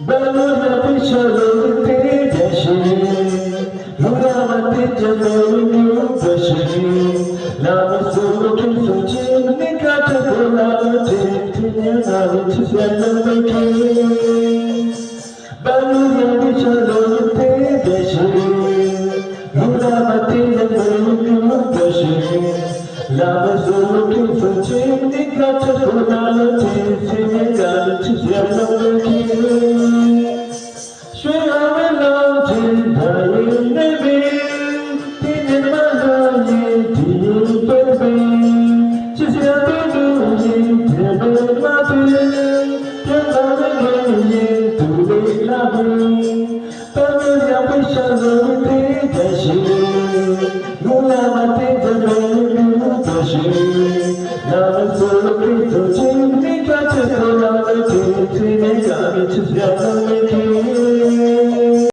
Balonati shalomte deshi, Muramati jamonu deshi, Lama soloke soche nikata kolate, Tinyana chisyanamake. Balonati shalomte deshi, Muramati jamonu deshi, Lama soloke soche nikata kolate, Tinyana chisyanamake. Just